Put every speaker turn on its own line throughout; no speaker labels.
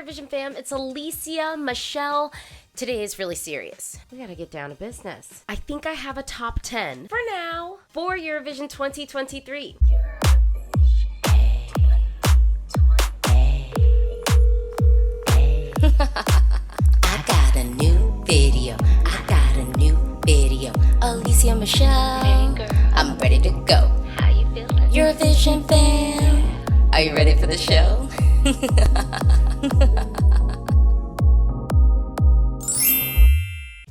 Eurovision fam? It's Alesia Michelle. Today is really serious. We gotta get down to business. I think I have a top 10 for now for Eurovision 2023.
I got a new video. Alesia Michelle.
Hey girl.
I'm ready to go.
How you feeling?
Eurovision fam. Are you ready for the show?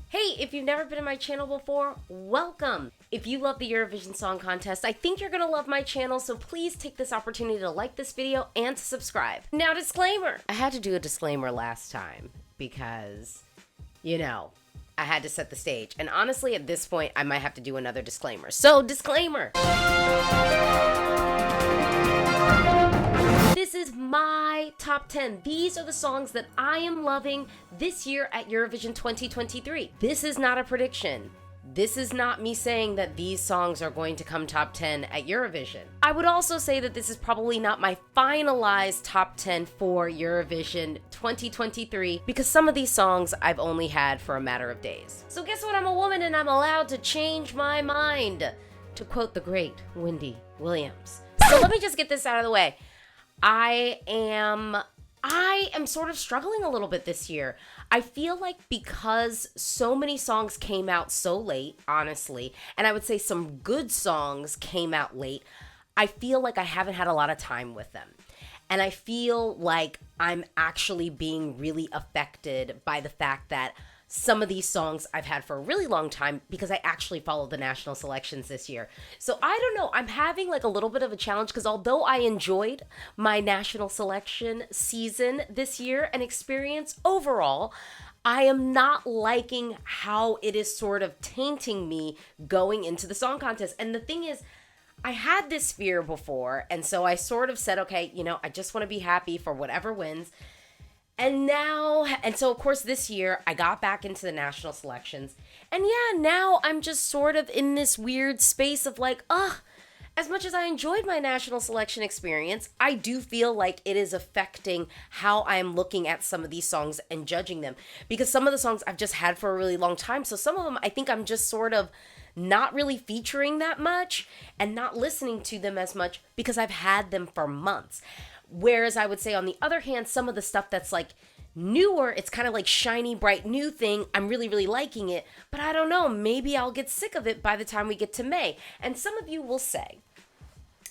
Hey, if you've never been in my channel before, welcome. If you love the Eurovision Song Contest, I think you're gonna love my channel, so please take this opportunity to like this video and to subscribe. Now, disclaimer. I had to do a disclaimer last time because, you know, I had to set the stage. And honestly, at this point, I might have to do another disclaimer. So, disclaimer. This is my top 10. These are the songs that I am loving this year at Eurovision 2023. This is not a prediction. This is not me saying that these songs are going to come top 10 at Eurovision. I would also say that this is probably not my finalized top 10 for Eurovision 2023 because some of these songs I've only had for a matter of days. So guess what? I'm a woman and I'm allowed to change my mind, to quote the great Wendy Williams. So let me just get this out of the way. I am sort of struggling a little bit this year. I feel like because so many songs came out so late, honestly, and I would say some good songs came out late, I feel like I haven't had a lot of time with them. And I feel like I'm actually being really affected by the fact that some of these songs I've had for a really long time because I actually followed the national selections this year. So I don't know, I'm having like a little bit of a challenge because although I enjoyed my national selection season this year and experience overall, I am not liking how it is sort of tainting me going into the song contest. And the thing is, I had this fear before, and so I sort of said, okay, you know, I just want to be happy for whatever wins. And so of course this year I got back into the national selections. And yeah, now I'm just sort of in this weird space of like, as much as I enjoyed my national selection experience, I do feel like it is affecting how I'm looking at some of these songs and judging them. Because some of the songs I've just had for a really long time. So some of them I think I'm just sort of not really featuring that much and not listening to them as much because I've had them for months. Whereas I would say on the other hand, some of the stuff that's like newer, it's kind of like shiny, bright new thing. I'm really, really liking it, but I don't know, maybe I'll get sick of it by the time we get to May. And some of you will say,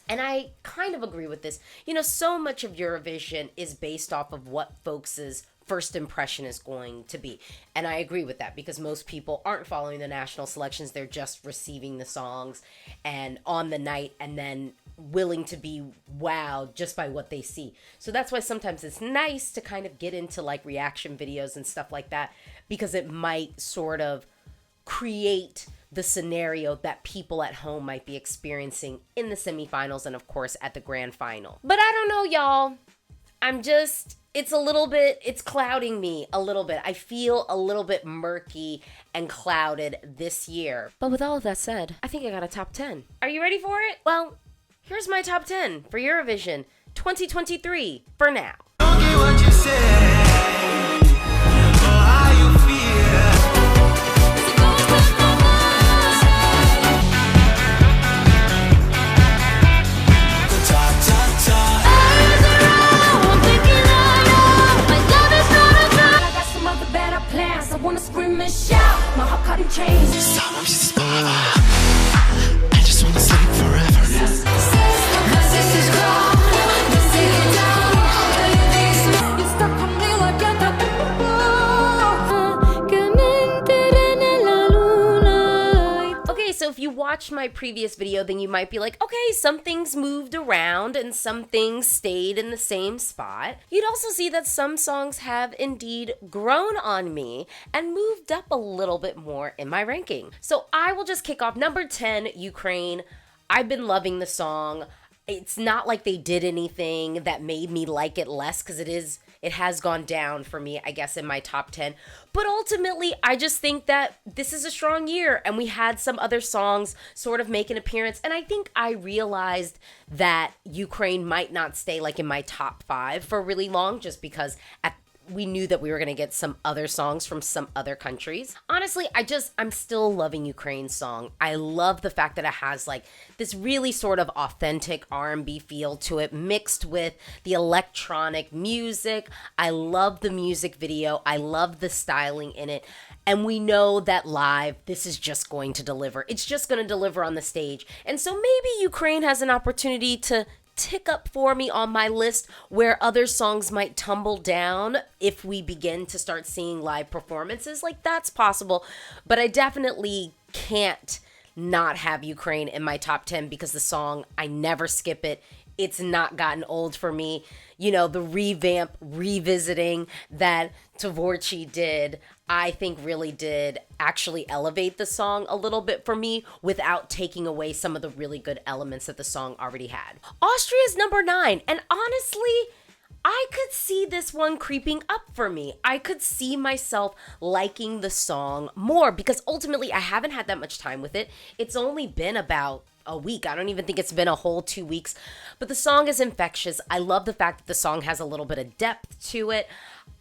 and I kind of agree with this, you know, so much of Eurovision is based off of what folks' first impression is going to be. And I agree with that because most people aren't following the national selections. They're just receiving the songs and on the night and then willing to be wowed just by what they see. So that's why sometimes it's nice to kind of get into like reaction videos and stuff like that because it might sort of create the scenario that people at home might be experiencing in the semifinals and of course at the grand final. But I don't know, y'all. It's clouding me a little bit. I feel a little bit murky and clouded this year. But with all of that said, I think I got a top 10. Are you ready for it? Well, here's my top 10 for Eurovision 2023 for now.
Don't get what you say, or how you feel.
I got some other better plans. I wanna scream and shout. My heart caught in chains.
Someone just I just wanna sleep forever.
So if you watched my previous video, then you might be like, okay, some things moved around and some things stayed in the same spot. You'd also see that some songs have indeed grown on me and moved up a little bit more in my ranking. So I will just kick off number 10, Ukraine. I've been loving the song. It's not like they did anything that made me like it less because it has gone down for me, I guess, in my top 10. But ultimately, I just think that this is a strong year and we had some other songs sort of make an appearance. And I think I realized that Ukraine might not stay like in my top 5 for really long just because we knew that we were going to get some other songs from some other countries. Honestly, I'm still loving Ukraine's song. I love the fact that it has like this really sort of authentic R&B feel to it, mixed with the electronic music. I love the music video. I love the styling in it. And we know that live, this is just going to deliver. It's just going to deliver on the stage. And so maybe Ukraine has an opportunity to tick up for me on my list where other songs might tumble down if we begin to start seeing live performances. Like, that's possible. But I definitely can't not have Ukraine in my top 10 because the song, I never skip it. It's not gotten old for me. You know, the revisiting that Tvorchi did, I think really did actually elevate the song a little bit for me without taking away some of the really good elements that the song already had. Austria's number 9, and honestly, I could see this one creeping up for me. I could see myself liking the song more because ultimately I haven't had that much time with it. It's only been about a week. I don't even think it's been a whole 2 weeks, but the song is infectious. I love the fact that the song has a little bit of depth to it.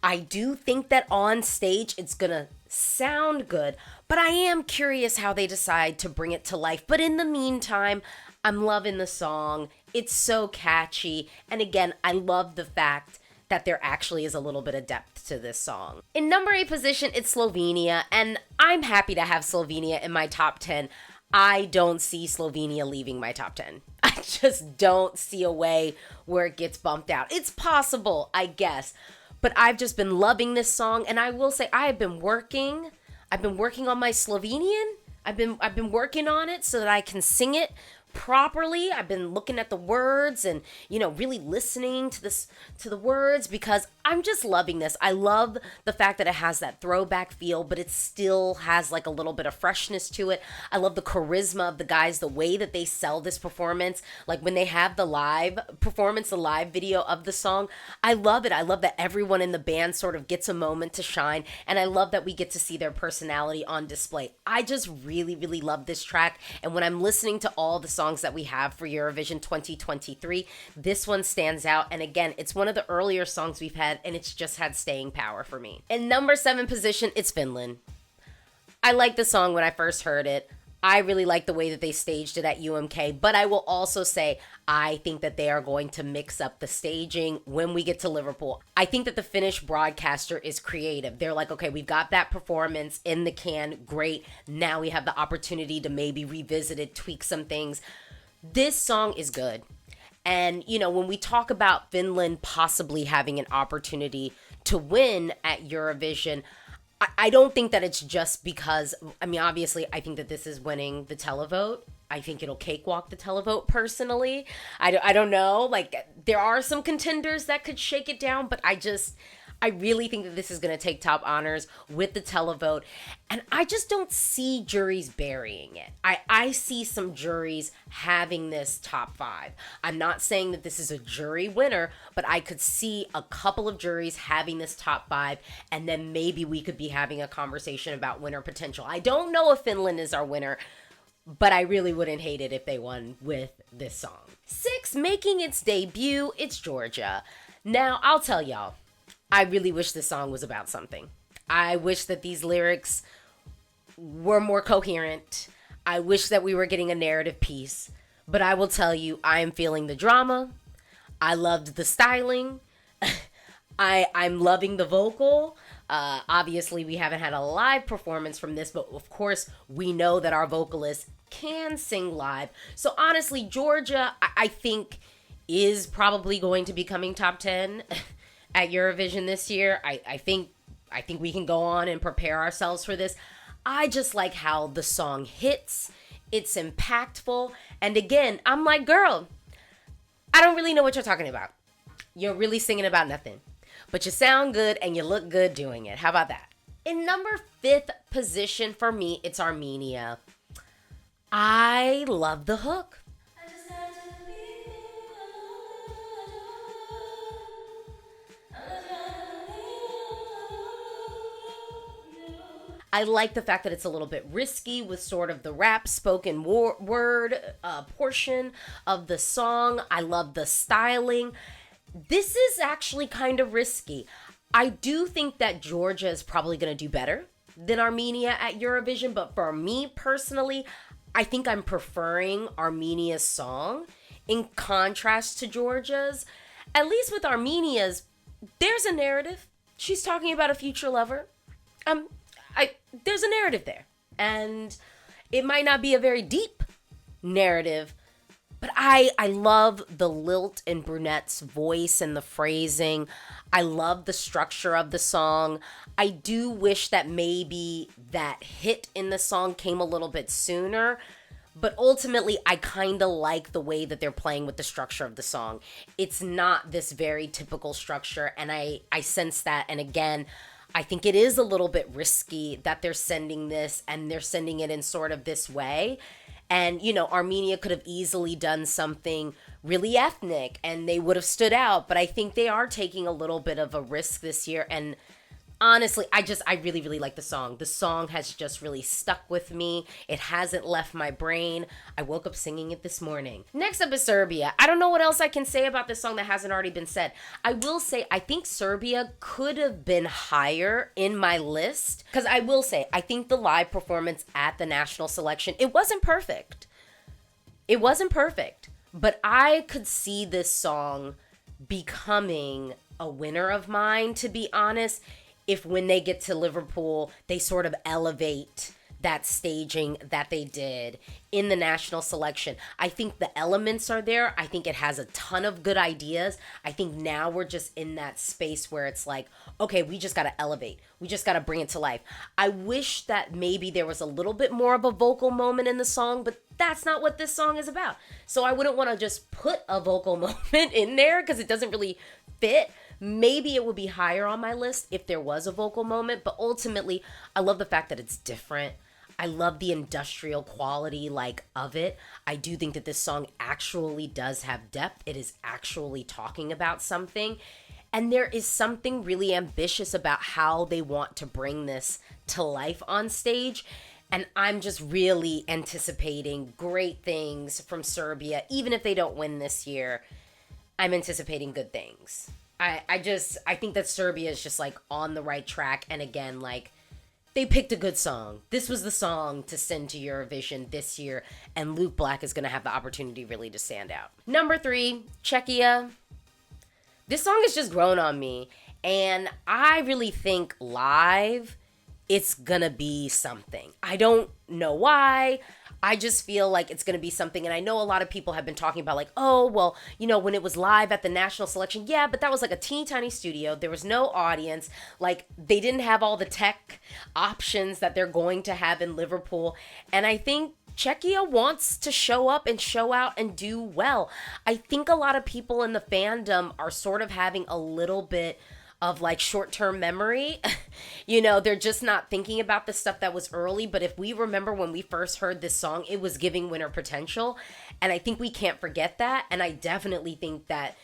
I do think that on stage it's gonna sound good, but I am curious how they decide to bring it to life. But in the meantime, I'm loving the song. It's so catchy. And again, I love the fact that there actually is a little bit of depth to this song. In number 8 position, it's Slovenia, and I'm happy to have Slovenia in my top 10. I don't see Slovenia leaving my top 10. I just don't see a way where it gets bumped out. It's possible, I guess, but I've just been loving this song, and I will say I've been working on my Slovenian. I've been working on it so that I can sing it properly. I've been looking at the words and, really listening to the words because I'm just loving this. I love the fact that it has that throwback feel, but it still has like a little bit of freshness to it. I love the charisma of the guys, the way that they sell this performance. Like when they have the live performance, the live video of the song, I love it. I love that everyone in the band sort of gets a moment to shine, and I love that we get to see their personality on display. I just really, really love this track, and when I'm listening to all the songs that we have for Eurovision 2023, this one stands out. And again, it's one of the earlier songs we've had, and it's just had staying power for me. In number 7 position, it's Finland. I liked the song when I first heard it. I really like the way that they staged it at UMK, but I will also say I think that they are going to mix up the staging when we get to Liverpool. I think that the Finnish broadcaster is creative. They're like, okay, we've got that performance in the can, great. Now we have the opportunity to maybe revisit it, tweak some things. This song is good. And, when we talk about Finland possibly having an opportunity to win at Eurovision, I don't think that it's just because, obviously, I think that this is winning the televote. I think it'll cakewalk the televote personally. I don't know. Like, there are some contenders that could shake it down, but I really think that this is going to take top honors with the televote. And I just don't see juries burying it. I see some juries having this top 5. I'm not saying that this is a jury winner, but I could see a couple of juries having this top 5, and then maybe we could be having a conversation about winner potential. I don't know if Finland is our winner, but I really wouldn't hate it if they won with this song. 6, making its debut, it's Georgia. Now, I'll tell y'all, I really wish this song was about something. I wish that these lyrics were more coherent. I wish that we were getting a narrative piece. But I will tell you, I am feeling the drama. I loved the styling. I'm loving the vocal. Obviously, we haven't had a live performance from this, but of course, we know that our vocalist can sing live. So honestly, Georgia, I think, is probably going to be coming top 10 at Eurovision this year. I think we can go on and prepare ourselves for this. I just like how the song hits. It's impactful. And again, I'm like, girl, I don't really know what you're talking about. You're really singing about nothing. But you sound good and you look good doing it. How about that? In number 5th position for me, it's Armenia. I love the hook. I like the fact that it's a little bit risky with sort of the rap spoken word portion of the song. I love the styling. This is actually kind of risky. I do think that Georgia is probably going to do better than Armenia at Eurovision, but for me personally, I think I'm preferring Armenia's song in contrast to Georgia's. At least with Armenia's, there's a narrative. She's talking about a future lover. There's a narrative there. And it might not be a very deep narrative, but I love the lilt in Brunette's voice and the phrasing. I love the structure of the song. I do wish that maybe that hit in the song came a little bit sooner, but ultimately I kind of like the way that they're playing with the structure of the song. It's not this very typical structure, and I sense that. And again, I think it is a little bit risky that they're sending this, and they're sending it in sort of this way. And, you know, Armenia could have easily done something really ethnic and they would have stood out. But I think they are taking a little bit of a risk this year. And honestly, I really, really like the song. The song has just really stuck with me. It hasn't left my brain. I woke up singing it this morning. Next up is Serbia. I don't know what else I can say about this song that hasn't already been said. I will say, I think Serbia could have been higher in my list. Because I will say, I think the live performance at the national selection, it wasn't perfect. It wasn't perfect. But I could see this song becoming a winner of mine, to be honest, if when they get to Liverpool, they sort of elevate that staging that they did in the national selection. I think the elements are there. I think it has a ton of good ideas. I think now we're just in that space where it's like, okay, we just got to elevate. We just got to bring it to life. I wish that maybe there was a little bit more of a vocal moment in the song, but that's not what this song is about. So I wouldn't want to just put a vocal moment in there because it doesn't really fit. Maybe it would be higher on my list if there was a vocal moment, but ultimately, I love the fact that it's different. I love the industrial quality, of it. I do think that this song actually does have depth. It is actually talking about something. And there is something really ambitious about how they want to bring this to life on stage. And I'm just really anticipating great things from Serbia. Even if they don't win this year, I'm anticipating good things. I think that Serbia is just on the right track. And again, they picked a good song. This was the song to send to Eurovision this year. And Luke Black is going to have the opportunity really to stand out. Number 3, Czechia. This song has just grown on me. And I really think live, it's going to be something. I don't know why. I just feel like it's going to be something. And I know a lot of people have been talking about when it was live at the national selection. Yeah, but that was a teeny tiny studio. There was no audience. They didn't have all the tech options that they're going to have in Liverpool. And I think Czechia wants to show up and show out and do well. I think a lot of people in the fandom are sort of having a little bit of short-term memory. They're just not thinking about the stuff that was early. But if we remember when we first heard this song, it was giving winner potential. And I think we can't forget that. And I definitely think that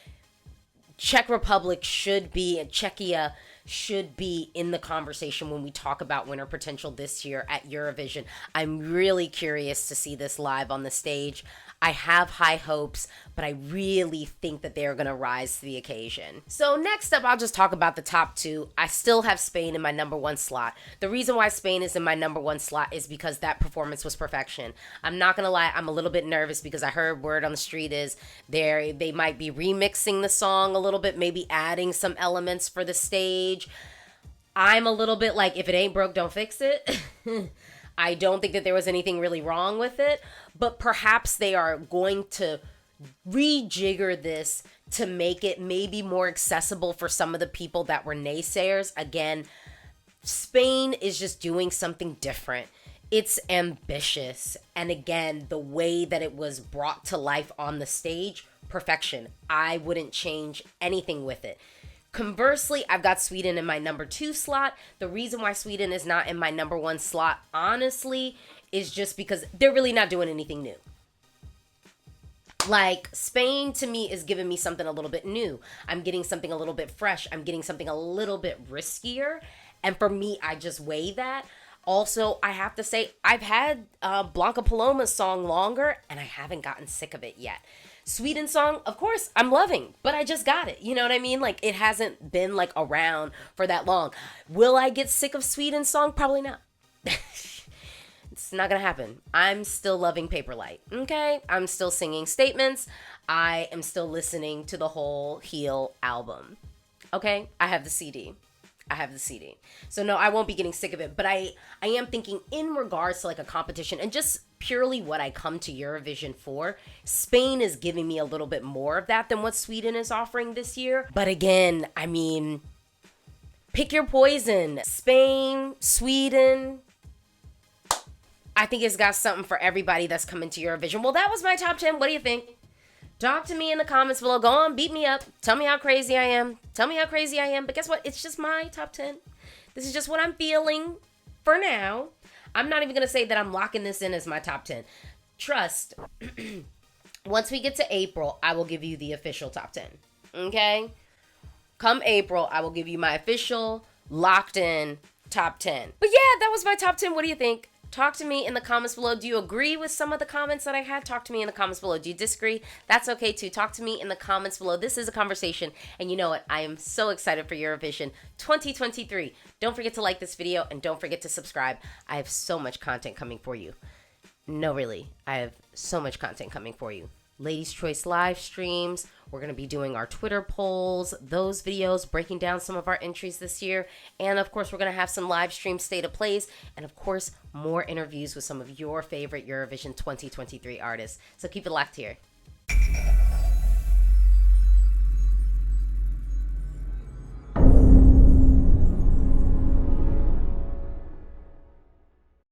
Czech Republic should be, and Czechia should be in the conversation when we talk about winner potential this year at Eurovision. I'm really curious to see this live on the stage. I have high hopes, but I really think that they're going to rise to the occasion. So next up, I'll just talk about the top 2. I still have Spain in my number 1 slot. The reason why Spain is in my number 1 slot is because that performance was perfection. I'm not going to lie, I'm a little bit nervous because I heard word on the street is they might be remixing the song a little bit, maybe adding some elements for the stage. I'm a little bit if it ain't broke, don't fix it. I don't think that there was anything really wrong with it, but perhaps they are going to rejigger this to make it maybe more accessible for some of the people that were naysayers. Again, Spain is just doing something different. It's ambitious. And again, the way that it was brought to life on the stage, perfection. I wouldn't change anything with it. Conversely, I've got Sweden in my number 2 slot. The reason why Sweden is not in my number 1 slot, honestly, is just because they're really not doing anything new. Spain, to me, is giving me something a little bit new. I'm getting something a little bit fresh. I'm getting something a little bit riskier. And for me, I just weigh that. Also, I have to say, I've had Blanca Paloma's song longer, and I haven't gotten sick of it yet. Sweden song, of course, I'm loving, but I just got it. You know what I mean? Like, it hasn't been like around for that long. Will I get sick of Sweden song? Probably not. It's not gonna happen. I'm still loving Paperlight, okay? I'm still singing Statements. I am still listening to the whole Heal album, okay? I have the CD. So no, I won't be getting sick of it, but I am thinking in regards to like a competition and just purely what I come to Eurovision for, Spain is giving me a little bit more of that than what Sweden is offering this year. But again, I mean, pick your poison. Spain, Sweden, I think it's got something for everybody that's coming to Eurovision. Well, that was my top 10. What do you think? Talk to me in the comments below. Go on, beat me up. Tell me how crazy I am. But guess what? It's just my top 10. This is just what I'm feeling for now. I'm not even going to say that I'm locking this in as my top 10. Trust. Once we get to April, I will give you the official top 10. Okay? Come April, I will give you my official, locked in top 10. But yeah, that was my top 10. What do you think? Talk to me in the comments below. Do you agree with some of the comments that I had? Talk to me in the comments below. Do you disagree? That's okay too. Talk to me in the comments below. This is a conversation. And you know what? I am so excited for Eurovision 2023. Don't forget to like this video and don't forget to subscribe. I have so much content coming for you. No, really. I have so much content coming for you. Ladies' Choice live streams. We're going to be doing our Twitter polls, those videos, breaking down some of our entries this year. And of course, we're going to have some live stream state of plays. And of course, more interviews with some of your favorite Eurovision 2023 artists. So keep it locked here.